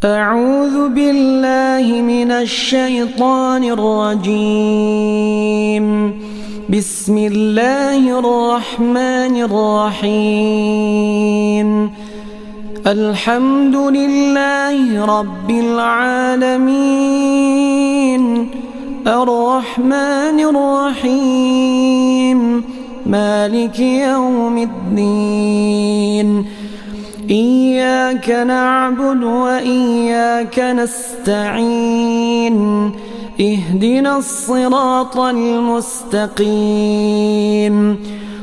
أعوذ بالله من الشيطان الرجيم. بسم الله الرحمن الرحيم. الحمد لله رب العالمين، الرحمن الرحيم، مالك يوم الدين. إياك نعبد وإياك نستعين. اهدنا الصراط المستقيم،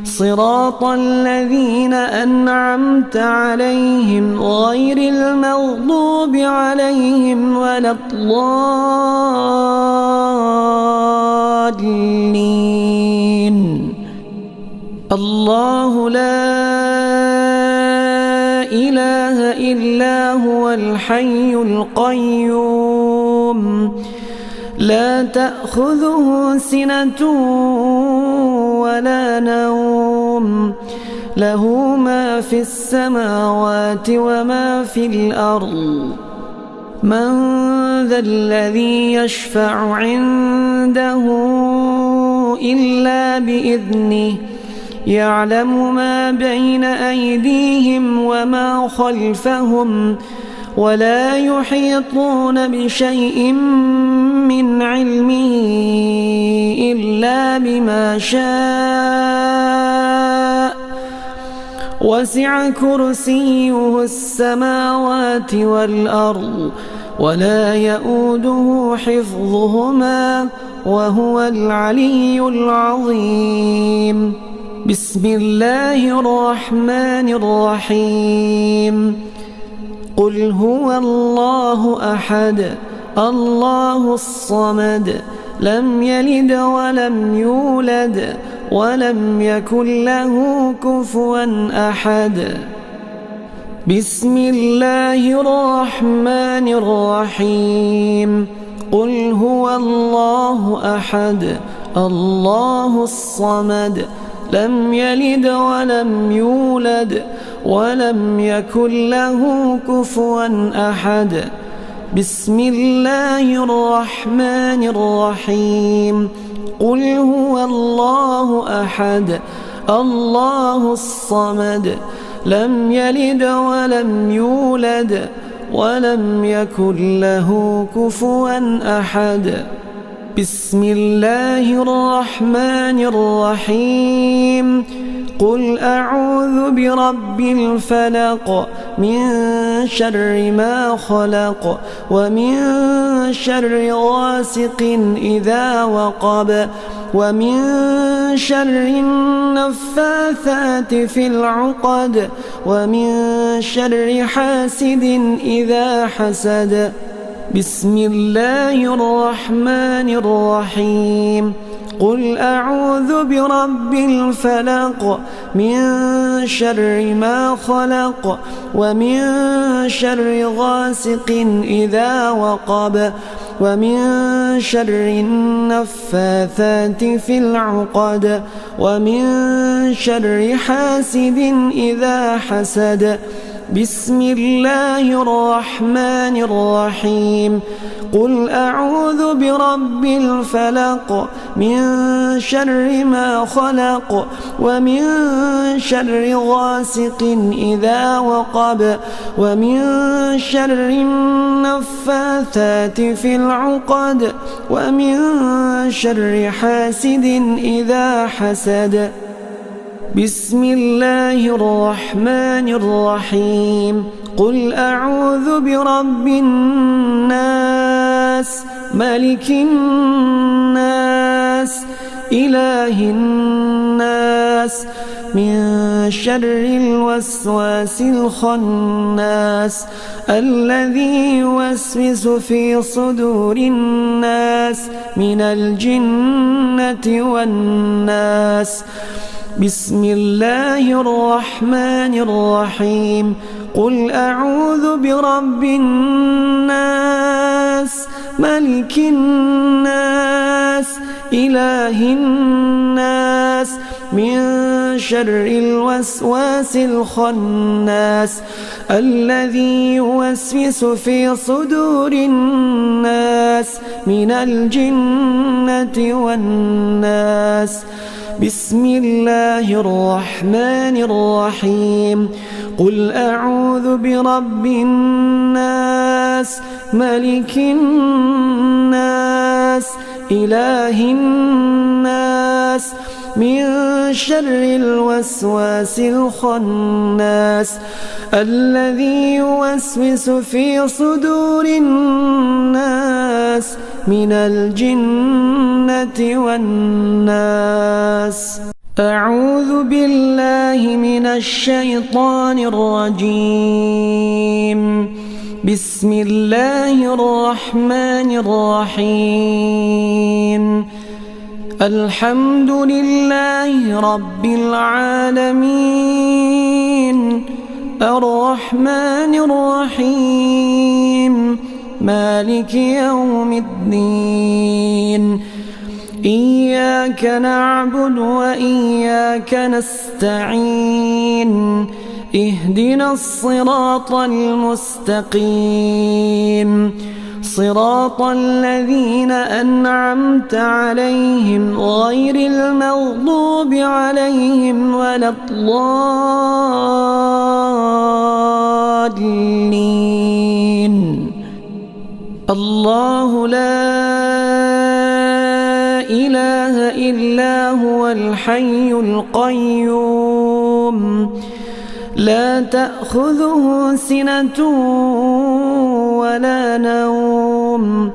صراط الذين أنعمت عليهم غير المغضوب عليهم ولا الضالين. الله لا إله إلا هو الحي القيوم، لا تأخذه سنة ولا نوم، له ما في السماوات وما في الأرض. من ذا الذي يشفع عنده إلا بإذنه، يعلم ما بين أيديهم وما خلفهم، ولا يحيطون بشيء من علمه إلا بما شاء. وسع كرسيه السماوات والأرض، ولا يؤوده حفظهما، وهو العلي العظيم. بسم الله الرحمن الرحيم. قل هو الله أحد، الله الصمد، لم يلد ولم يولد ولم يكن له كفوا أحد. بسم الله الرحمن الرحيم. قل هو الله أحد، الله الصمد، لم يلد ولم يولد ولم يكن له كفوا أحد. بسم الله الرحمن الرحيم. قل هو الله أحد، الله الصمد، لم يلد ولم يولد ولم يكن له كفوا أحد. بسم الله الرحمن الرحيم. قل أعوذ برب الفلق، من شر ما خلق، ومن شر غاسق إذا وقب، ومن شر النفاثات في العقد، ومن شر حاسد إذا حسد. بسم الله الرحمن الرحيم. قل أعوذ برب الفلق، من شر ما خلق، ومن شر غاسق إذا وقب، ومن شر النفاثات في العقد، ومن شر حاسد إذا حسد. بسم الله الرحمن الرحيم. قل أعوذ برب الفلق، من شر ما خلق، ومن شر غاسق إذا وقب، ومن شر النفاثات في العقد، ومن شر حاسد إذا حسد. بسم الله الرحمن الرحيم. قل أعوذ برب الناس، ملك الناس، إله الناس، من شر الوسواس الخناس، الذي يوسوس في صدور الناس من الجنة والناس. بسم الله الرحمن الرحيم. قل أعوذ برب الناس، ملك الناس، إله الناس من شر الوسواس الخناس الذي يوسوس في صدور الناس من الجنة والناس. بسم الله الرحمن الرحيم. قل أعوذ برب الناس ملك الناس إله الناس من شر الوسواس الخناس الذي يوسوس في صدور الناس من الجنة والناس. أعوذ بالله من الشيطان الرجيم. بسم الله الرحمن الرحيم. الحمد لله رب العالمين الرحمن الرحيم مالك يوم الدين. إياك نعبد وإياك نستعين. اهدنا الصراط المستقيم صراط الذين أنعمت عليهم غير المغضوب عليهم ولا الضالين. الله لا إله إلا هو الحي القيوم لا تأخذه سنة ولا نوم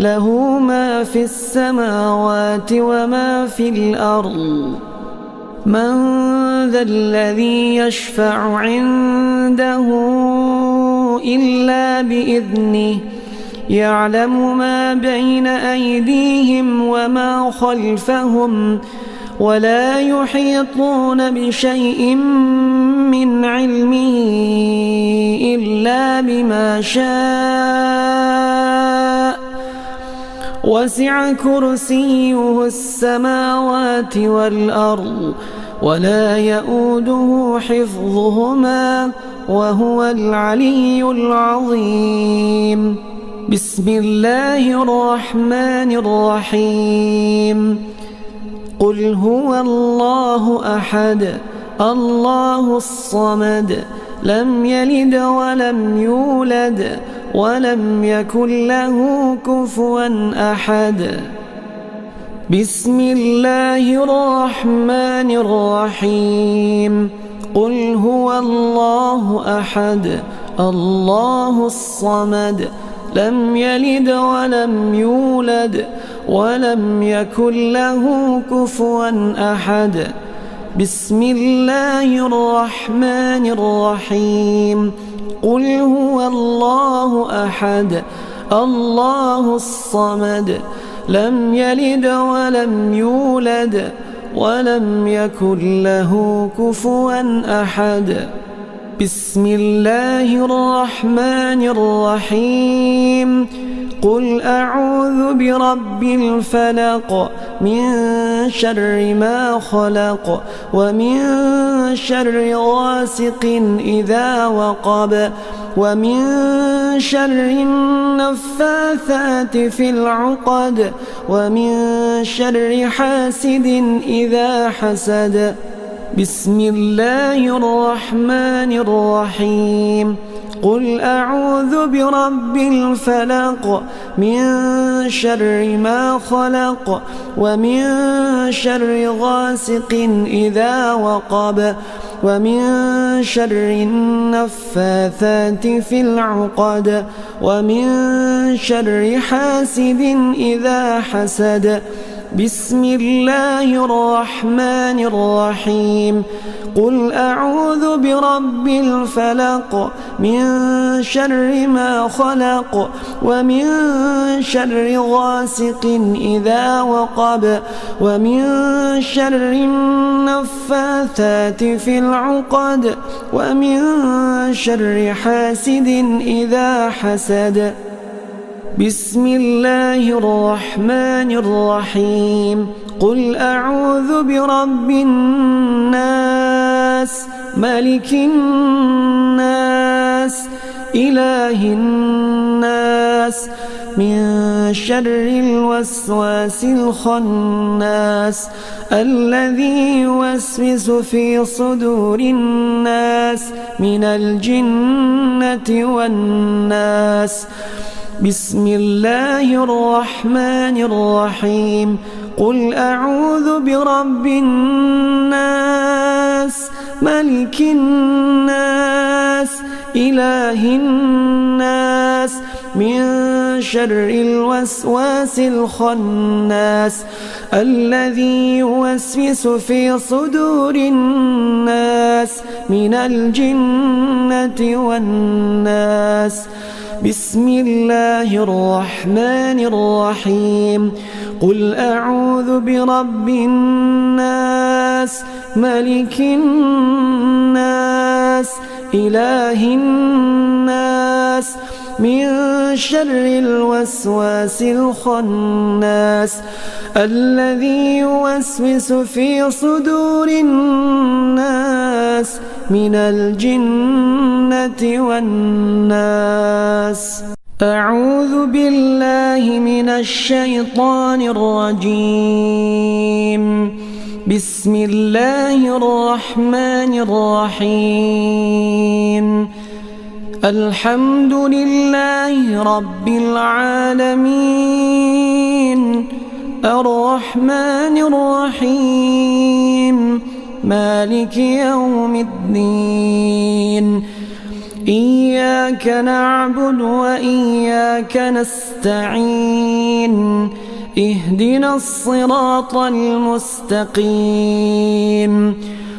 له ما في السماوات وما في الأرض. من ذا الذي يشفع عنده إلا بإذنه يعلم ما بين أيديهم وما خلفهم ولا يحيطون بشيء من علمه إلا بما شاء وسع كرسيه السماوات والأرض ولا يؤوده حفظهما وهو العلي العظيم. بسم الله الرحمن الرحيم. قل هو الله أحد الله الصمد لم يلد ولم يولد ولم يكن له كفوا أحد. بسم الله الرحمن الرحيم. قل هو الله أحد الله الصمد لم يلد ولم يولد ولم يكن له كفوا أحد. بسم الله الرحمن الرحيم. قل هو الله أحد الله الصمد لم يلد ولم يولد ولم يكن له كفوا أحد. بسم الله الرحمن الرحيم. قل أعوذ برب الفلق من شر ما خلق ومن شر غاسق إذا وقب ومن شر النفاثات في العقد ومن شر حاسد إذا حسد. بسم الله الرحمن الرحيم. قل أعوذ برب الفلق من شر ما خلق ومن شر غاسق إذا وقب ومن شر النفاثات في العقد ومن شر حاسد إذا حسد. بسم الله الرحمن الرحيم. قل أعوذ برب الفلق من شر ما خلق ومن شر غاسق إذا وقب ومن شر النفاثات في العقد ومن شر حاسد إذا حسد. بسم الله الرحمن الرحيم قل أعوذ برب الناس ملك الناس إله الناس من شر الوسواس الخناس الذي يوسوس في صدور الناس من الجنة والناس بسم الله الرحمن الرحيم قل أعوذ برب الناس ملك الناس إله الناس من شر الوسواس الخناس الذي يوسوس في صدور الناس من الجنة والناس بسم الله الرحمن الرحيم قل أعوذ برب الناس ملك الناس إله الناس من شر الوسواس الخناس الذي يوسوس في صدور الناس من الجنة والناس أعوذ بالله من الشيطان الرجيم بسم الله الرحمن الرحيم الحمد لله رب العالمين الرحمن الرحيم مالك يوم الدين إياك نعبد وإياك نستعين اهدنا الصراط المستقيم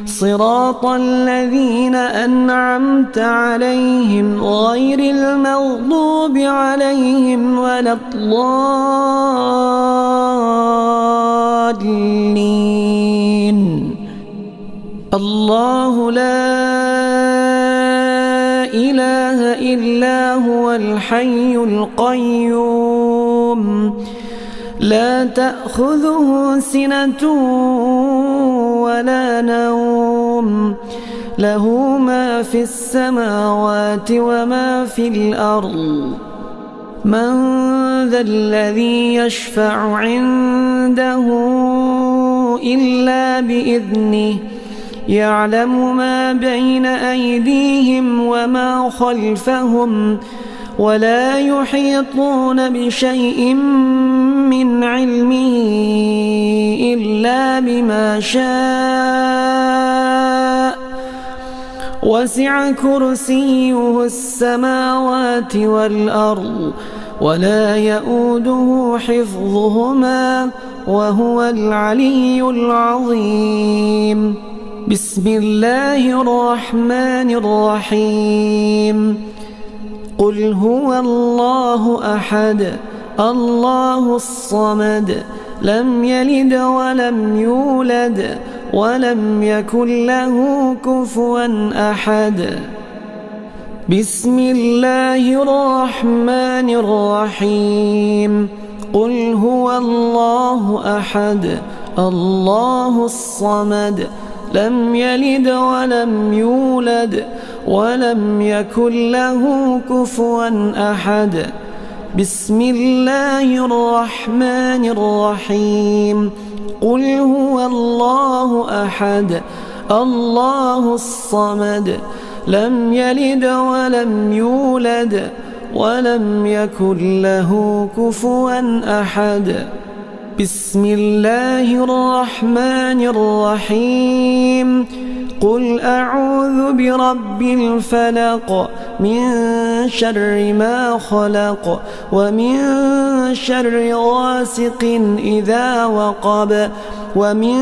صراط الذين أنعمت عليهم غير المغضوب عليهم ولا الضالين الله لا إله إلا هو الحي القيوم لا تأخذه سنة ولا نوم له ما في السماوات وما في الأرض من ذا الذي يشفع عنده إلا بإذنه يعلم ما بين أيديهم وما خلفهم ولا يحيطون بشيء من علمه إلا بما شاء وسع كرسيه السماوات والأرض ولا يؤوده حفظهما وهو العلي العظيم بسم الله الرحمن الرحيم قل هو الله أحد الله الصمد لم يلد ولم يولد ولم يكن له كفوا أحد بسم الله الرحمن الرحيم قل هو الله أحد الله الصمد لم يلد ولم يولد ولم يكن له كفوا أحد بسم الله الرحمن الرحيم قل هو الله أحد الله الصمد لم يلد ولم يولد ولم يكن له كفوا أحد بسم الله الرحمن الرحيم قل أعوذ برب الفلق من شر ما خلق ومن شر غاسق إذا وقب ومن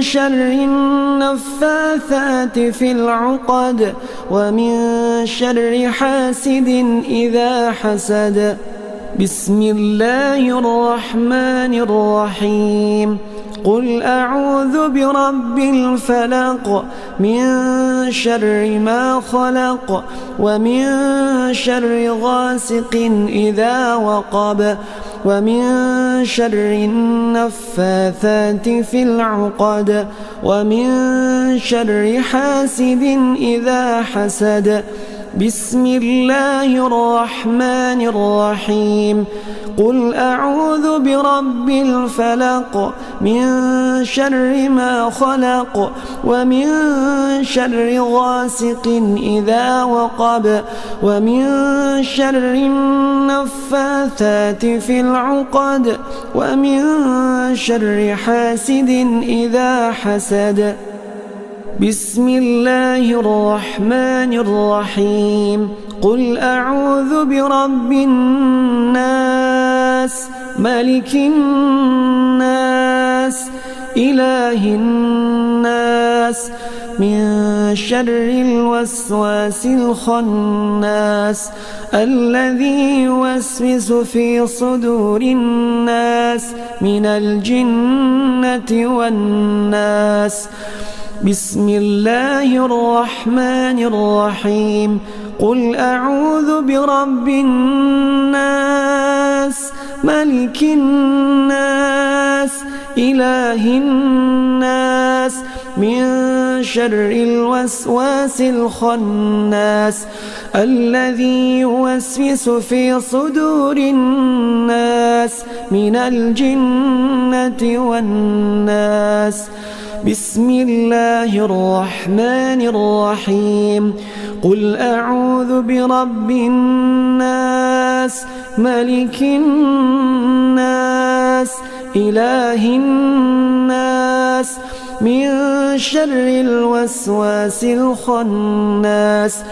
شر النفاثات في العقد ومن شر حاسد إذا حسد بسم الله الرحمن الرحيم قل أعوذ برب الفلق من شر ما خلق ومن شر غاسق إذا وقب ومن شر النفاثات في العقد ومن شر حاسد إذا حسد بسم الله الرحمن الرحيم قل أعوذ برب الفلق من شر ما خلق ومن شر غاسق إذا وقب ومن شر النفاثات في العقد ومن شر حاسد إذا حسد بسم الله الرحمن الرحيم قل أعوذ برب الناس ملك الناس إله الناس من شر الوسواس الخناس الذي يوسوس في صدور الناس من الجنة والناس بسم الله الرحمن الرحيم قل أعوذ برب الناس ملك الناس إله الناس من شر الوسواس الخناس الذي يوسوس في صدور الناس من الجنة والناس بسم الله الرحمن الرحيم قل أعوذ برب الناس ملك الناس إله الناس من شر الوسواس الخناس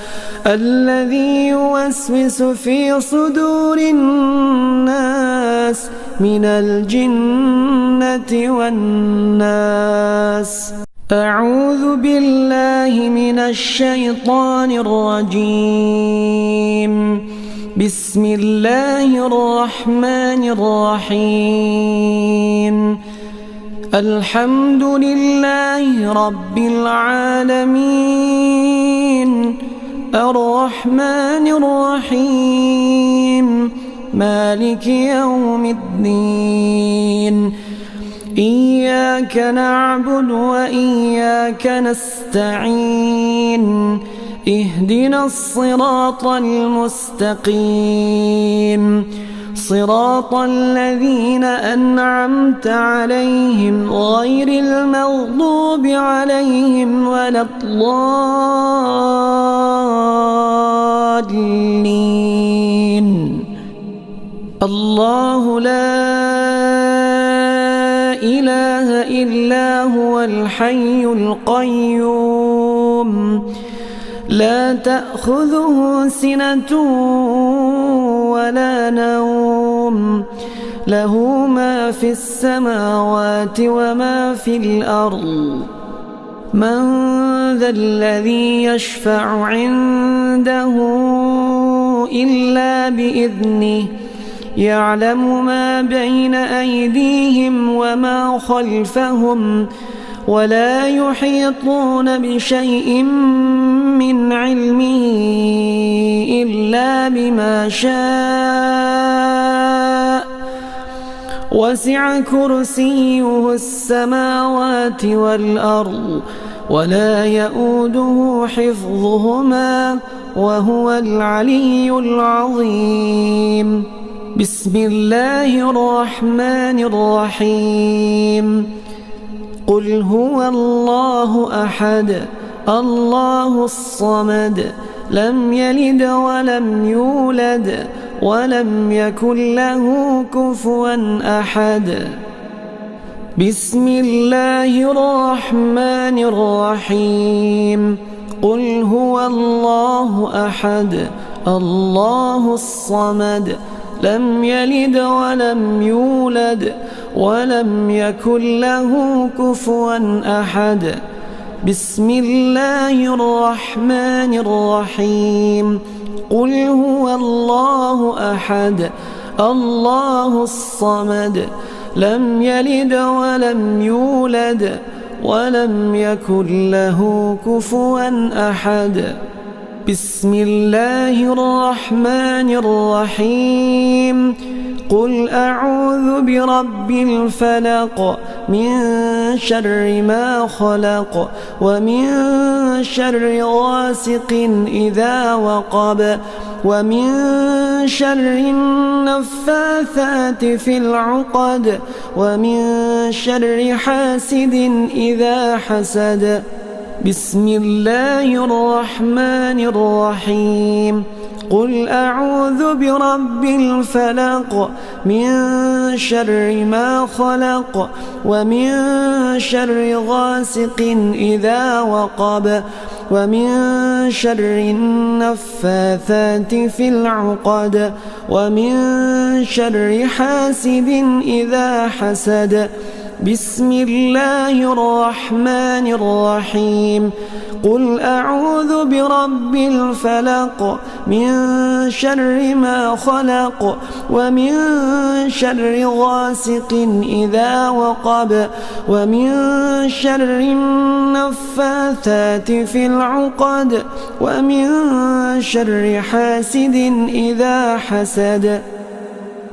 الذي يوسوس في صدور الناس من الجنة والناس أعوذ بالله من الشيطان الرجيم بسم الله الرحمن الرحيم الحمد لله رب العالمين الرحمن الرحيم مالك يوم الدين إياك نعبد وإياك نستعين اهدنا الصراط المستقيم صراط الذين أنعمت عليهم غير المغضوب عليهم ولا الضالين الله لا إله إلا هو الحي القيوم لا تأخذه سنة ولا نوم له ما في السماوات وما في الأرض من ذا الذي يشفع عنده إلا بإذنه يعلم ما بين أيديهم وما خلفهم ولا يحيطون بشيء من علمه إلا بما شاء وسع كرسيه السماوات والأرض ولا يؤوده حفظهما وهو العلي العظيم بسم الله الرحمن الرحيم قل هو الله أحد الله الصمد لم يلد ولم يولد ولم يكن له كفوا أحد بسم الله الرحمن الرحيم قل هو الله أحد الله الصمد لم يلد ولم يولد ولم يكن له كفوا أحد بسم الله الرحمن الرحيم قل هو الله أحد الله الصمد لم يلد ولم يولد ولم يكن له كفوا أحد. بسم الله الرحمن الرحيم. قل أعوذ برب الفلق من شر ما خلق ومن شر غاسق إذا وقب ومن شر النفاثات في العقد ومن شر حاسد إذا حسد. بسم الله الرحمن الرحيم. قل أعوذ برب الفلق من شر ما خلق ومن شر غاسق إذا وقب ومن شر النفاثات في العقد ومن شر حاسد إذا حسد. بسم الله الرحمن الرحيم. قل أعوذ برب الفلق من شر ما خلق ومن شر غاسق إذا وقب ومن شر النفاثات في العقد ومن شر حاسد إذا حسد.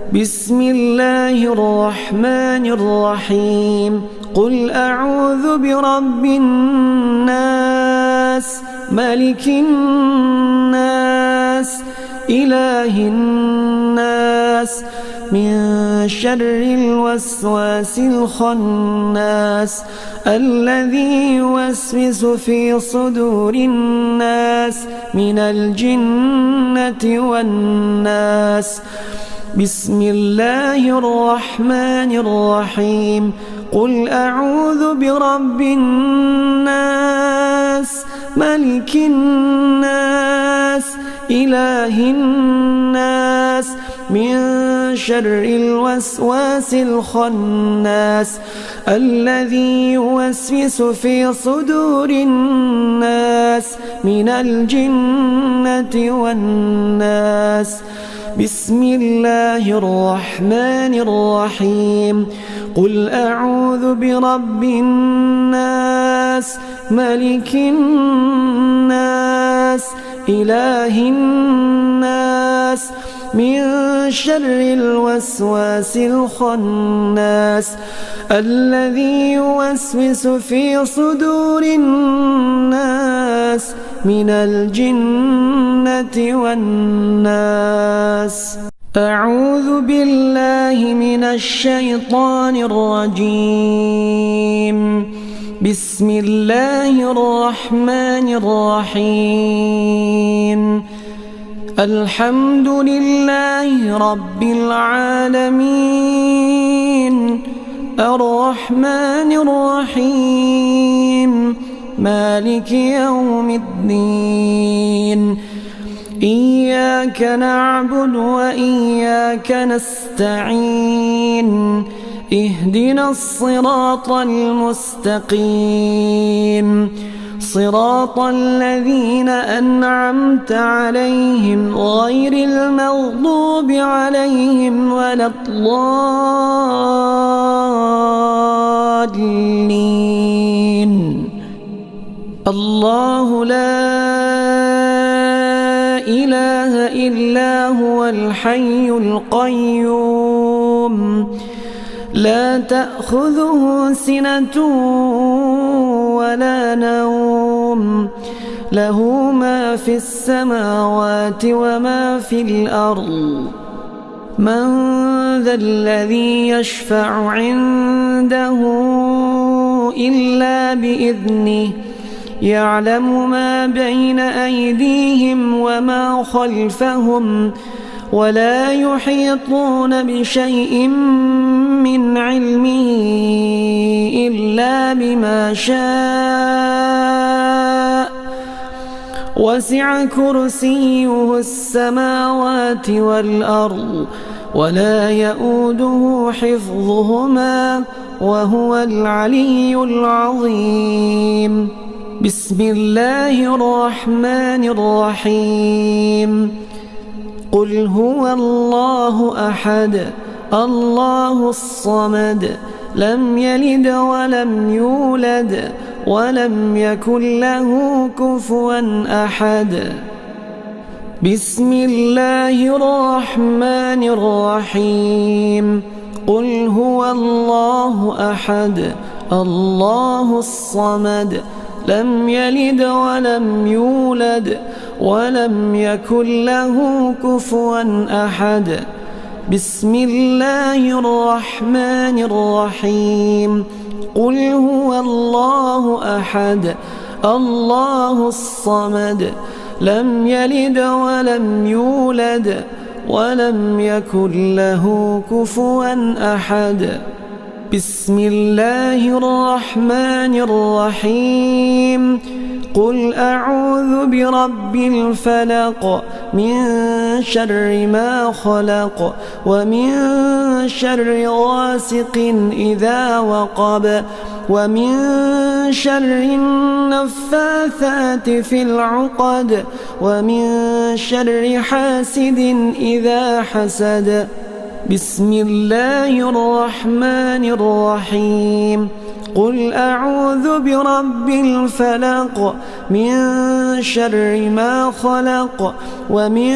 بسم الله الرحمن الرحيم. قل أعوذ برب الناس ملك الناس إله الناس من شر الوسواس الخناس الذي يوسوس في صدور الناس من الجنة والناس. بسم الله الرحمن الرحيم. قل أعوذ برب الناس ملك الناس إله الناس من شر الوسواس الخناس الذي يوسوس في صدور الناس من الجنة والناس. بسم الله الرحمن الرحيم. قل أعوذ برب الناس ملك الناس إله الناس من شر الوسواس الخناس الذي يوسوس في صدور الناس من الجنة والناس. أعوذ بالله من الشيطان الرجيم. بسم الله الرحمن الرحيم. الحمد لله رب العالمين الرحمن الرحيم مالك يوم الدين. إياك نعبد وإياك نستعين. اهدنا الصراط المستقيم صراط الذين أنعمت عليهم غير المغضوب عليهم ولا الضالين. الله لا إله إلا هو الحي القيوم لا تأخذه سنة ولا نوم له ما في السماوات وما في الأرض. من ذا الذي يشفع عنده إلا بإذنه يعلم ما بين أيديهم وما خلفهم ولا يحيطون بشيء من علمه إلا بما شاء وسع كرسيه السماوات والأرض ولا يؤوده حفظهما وهو العلي العظيم. بسم الله الرحمن الرحيم. قل هو الله أحد الله الصمد لم يلد ولم يولد ولم يكن له كفوا أحد بسم الله الرحمن الرحيم قل هو الله أحد الله الصمد لم يلد ولم يولد ولم يكن له كفوا أحد بسم الله الرحمن الرحيم قل هو الله أحد الله الصمد لم يلد ولم يولد ولم يكن له كفوا أحد بسم الله الرحمن الرحيم قل أعوذ برب الفلق من شر ما خلق ومن شر غاسق إذا وقب ومن شر النفاثات في العقد ومن شر حاسد إذا حسد بسم الله الرحمن الرحيم قل أعوذ برب الفلق من شر ما خلق ومن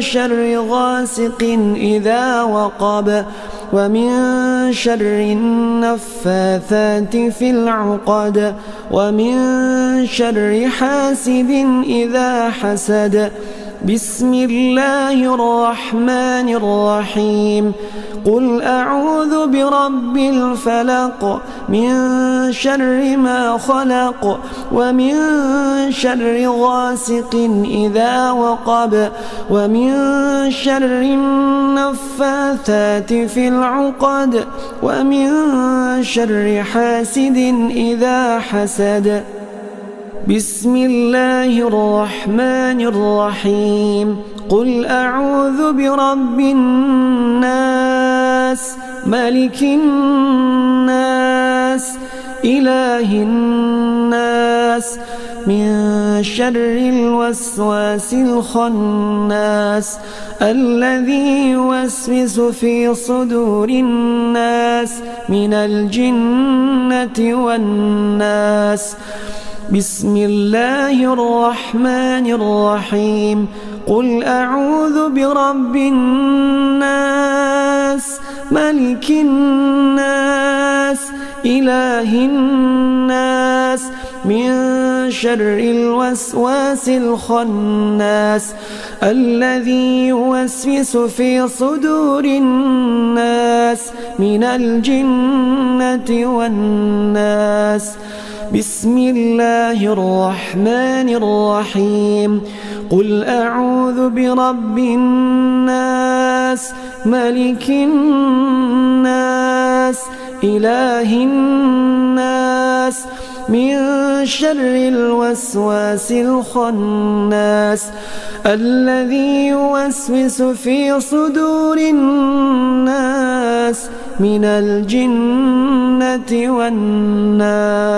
شر غاسق إذا وقب ومن شر النفاثات في العقد ومن شر حاسد إذا حسد بسم الله الرحمن الرحيم قل أعوذ برب الفلق من شر ما خلق ومن شر غاسق إذا وقب ومن شر النفاثات في العقد ومن شر حاسد إذا حسد بسم الله الرحمن الرحيم قل أعوذ برب الناس ملك الناس إله الناس من شر الوسواس الخناس الذي يوسوس في صدور الناس من الجنة والناس بسم الله الرحمن الرحيم قل أعوذ برب الناس ملك الناس إله الناس من شر الوسواس الخناس الذي يوسوس في صدور الناس من الجنة والناس بسم الله الرحمن الرحيم قل أعوذ برب الناس ملك الناس إله الناس من شر الوسواس الخناس الذي يوسوس في صدور الناس من الجنة والناس.